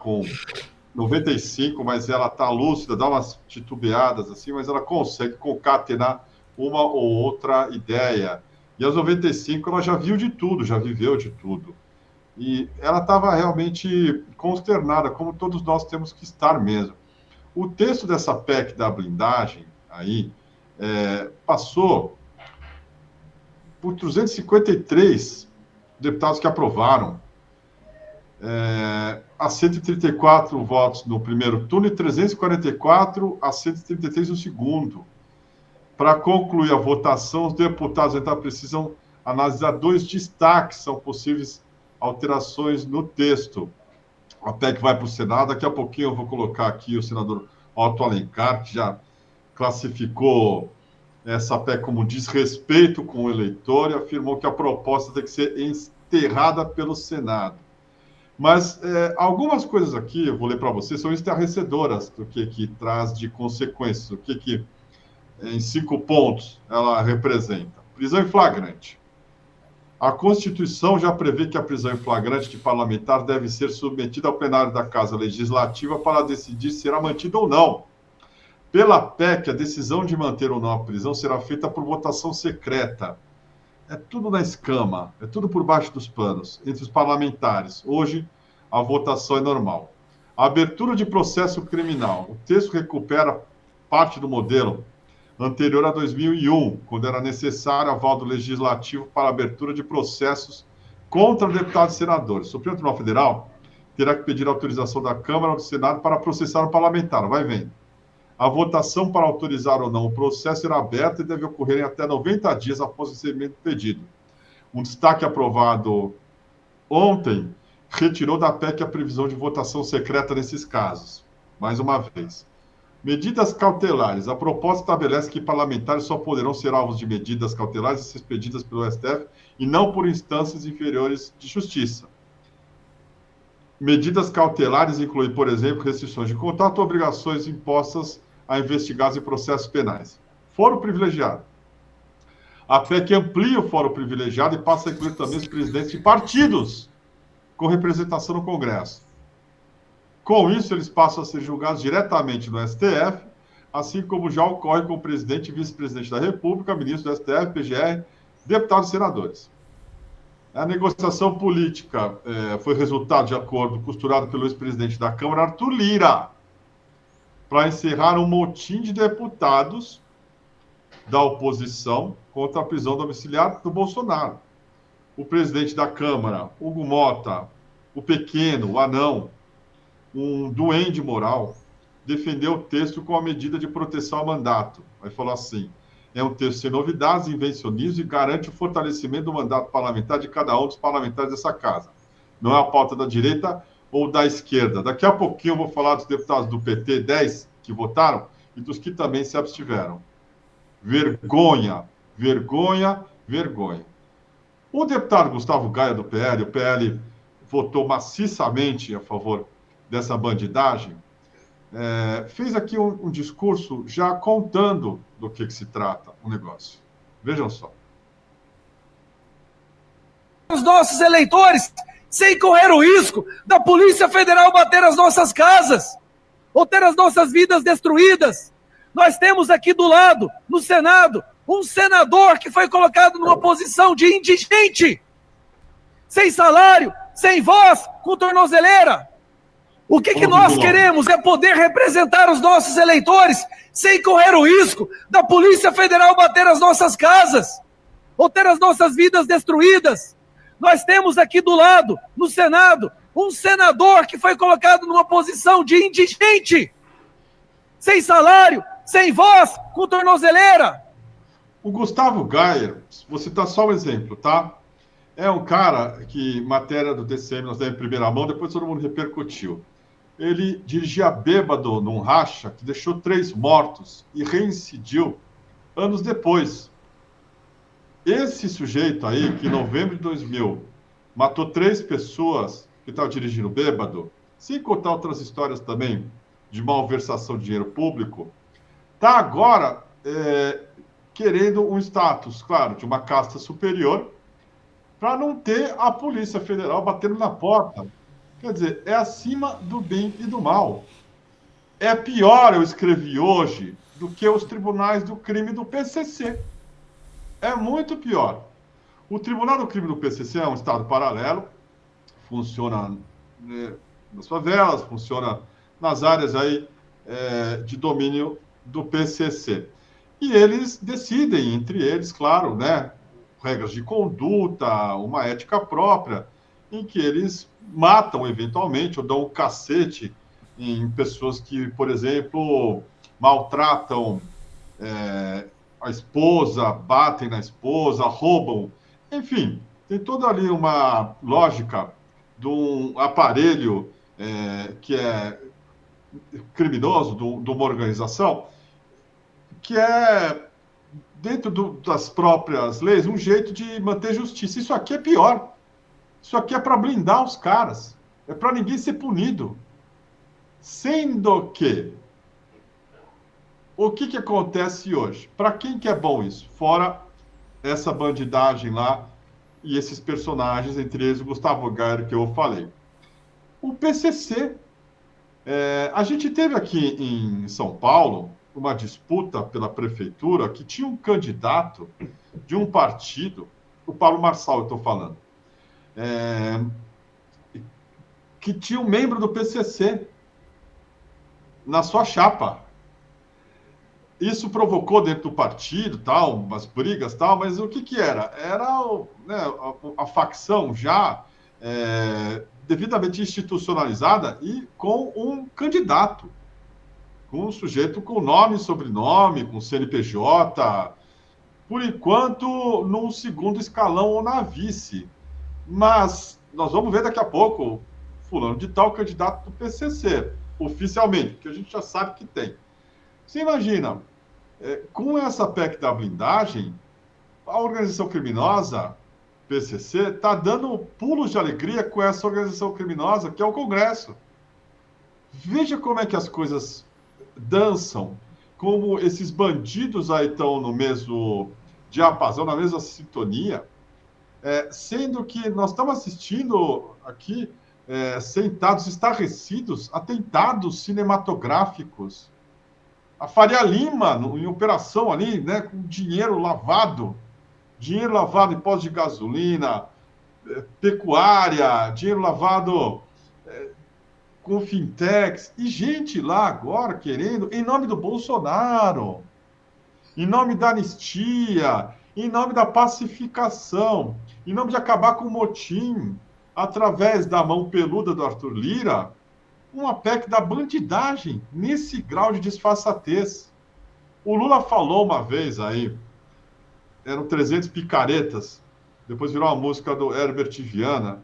com 95, mas ela está lúcida, dá umas titubeadas assim, mas ela consegue concatenar uma ou outra ideia. E aos 95 ela já viu de tudo, já viveu de tudo. E ela estava realmente consternada, como todos nós temos que estar mesmo. O texto dessa PEC da blindagem aí passou por 353 deputados que aprovaram, a 134 votos no primeiro turno e 344 a 133 no segundo. Para concluir a votação, os deputados então precisam analisar dois destaques, são possíveis alterações no texto. A PEC vai para o Senado, daqui a pouquinho eu vou colocar aqui o senador Otto Alencar, que já classificou essa PEC como desrespeito com o eleitor e afirmou que a proposta tem que ser enterrada pelo Senado. Mas algumas coisas aqui, eu vou ler para vocês, são estarrecedoras do que traz de consequências, o que em 5 pontos ela representa. Prisão em flagrante. A Constituição já prevê que a prisão em flagrante de parlamentar deve ser submetida ao plenário da Casa Legislativa para decidir se será mantida ou não. Pela PEC, a decisão de manter ou não a prisão será feita por votação secreta. É tudo na escama, é tudo por baixo dos panos, entre os parlamentares. Hoje, a votação é normal. A abertura de processo criminal. O texto recupera parte do modelo anterior a 2001, quando era necessário aval do Legislativo para a abertura de processos contra deputados e senadores. O Supremo Tribunal Federal terá que pedir autorização da Câmara ou do Senado para processar o parlamentar. Vai vendo. A votação para autorizar ou não o processo será aberta e deve ocorrer em até 90 dias após o recebimento do pedido. Um destaque aprovado ontem retirou da PEC a previsão de votação secreta nesses casos. Mais uma vez. Medidas cautelares. A proposta estabelece que parlamentares só poderão ser alvos de medidas cautelares se expedidas pelo STF e não por instâncias inferiores de justiça. Medidas cautelares incluem, por exemplo, restrições de contato ou obrigações impostas a investigados em processos penais. Foro privilegiado. A PEC amplia o foro privilegiado e passa a incluir também os presidentes de partidos com representação no Congresso. Com isso, eles passam a ser julgados diretamente no STF, assim como já ocorre com o presidente e vice-presidente da República, ministro do STF, PGR, deputados e senadores. A negociação política foi resultado de acordo costurado pelo ex-presidente da Câmara, Arthur Lira, para encerrar um motim de deputados da oposição contra a prisão domiciliar do Bolsonaro. O presidente da Câmara, Hugo Mota, o pequeno, o anão, um duende moral, defendeu o texto com a medida de proteção ao mandato. Aí falou assim, é um texto sem novidades, invencionismo e garante o fortalecimento do mandato parlamentar de cada um dos parlamentares dessa casa. Não é a pauta da direita ou da esquerda. Daqui a pouquinho eu vou falar dos deputados do PT, 10 que votaram, e dos que também se abstiveram. Vergonha, vergonha, vergonha. O deputado Gustavo Gaia, do PL, o PL votou maciçamente a favor dessa bandidagem, fez aqui um discurso já contando do que se trata o negócio. Vejam só. Os nossos eleitores, sem correr o risco da Polícia Federal bater as nossas casas ou ter as nossas vidas destruídas. Nós temos aqui do lado, no Senado, um senador que foi colocado numa posição de indigente, sem salário, sem voz, com tornozeleira. O que nós queremos é poder representar os nossos eleitores sem correr o risco da Polícia Federal bater as nossas casas ou ter as nossas vidas destruídas. Nós temos aqui do lado, no Senado, um senador que foi colocado numa posição de indigente, sem salário, sem voz, com tornozeleira. O Gustavo Gaia, vou citar só um exemplo, tá? É um cara que, matéria do TCM, nós demos em primeira mão, depois todo mundo repercutiu. Ele dirigia bêbado num racha que deixou 3 mortos e reincidiu anos depois. Esse sujeito aí, que em novembro de 2000 matou 3 pessoas que estavam dirigindo bêbado, sem contar outras histórias também de malversação de dinheiro público, está agora querendo um status, claro, de uma casta superior, para não ter a Polícia Federal batendo na porta Quer dizer, é acima do bem e do mal. É pior, eu escrevi hoje, do que os tribunais do crime do PCC. É muito pior. O Tribunal do Crime do PCC é um estado paralelo, funciona, né, nas favelas, funciona nas áreas aí de domínio do PCC. E eles decidem, entre eles, claro, né, regras de conduta, uma ética própria, em que eles matam eventualmente ou dão um cacete em pessoas que, por exemplo, maltratam a esposa, batem na esposa, roubam, enfim, tem toda ali uma lógica de um aparelho que é criminoso, de uma organização, que é, dentro das próprias leis, um jeito de manter justiça. Isso aqui é pior. Isso aqui é para blindar os caras. É para ninguém ser punido. Sendo que, o que acontece hoje? Para quem que é bom isso? Fora essa bandidagem lá e esses personagens, entre eles o Gustavo Gayer, que eu falei. O PCC. A gente teve aqui em São Paulo uma disputa pela prefeitura que tinha um candidato de um partido, o Paulo Marçal, eu estou falando, que tinha um membro do PCC na sua chapa. Isso provocou dentro do partido, tal, umas brigas, tal, mas o que era? Era né, a facção já devidamente institucionalizada e com um candidato, com um sujeito com nome e sobrenome, com CNPJ, por enquanto num segundo escalão ou na vice. Mas nós vamos ver daqui a pouco fulano de tal candidato do PCC, oficialmente, que a gente já sabe que tem. Você imagina, com essa PEC da blindagem, a organização criminosa, PCC, está dando pulos de alegria com essa organização criminosa, que é o Congresso. Veja como é que as coisas dançam, como esses bandidos aí estão no mesmo diapasão, na mesma sintonia, sendo que nós estamos assistindo aqui, sentados, estarrecidos, atentados cinematográficos. A Faria Lima, em operação ali, né, com dinheiro lavado em postos de gasolina, pecuária, dinheiro lavado com fintechs, e gente lá agora querendo, em nome do Bolsonaro, em nome da anistia, em nome da pacificação, em nome de acabar com o motim, através da mão peluda do Arthur Lira, uma PEC da bandidagem, nesse grau de disfarçatez. O Lula falou uma vez aí, eram 300 picaretas, depois virou uma música do Herbert Viana,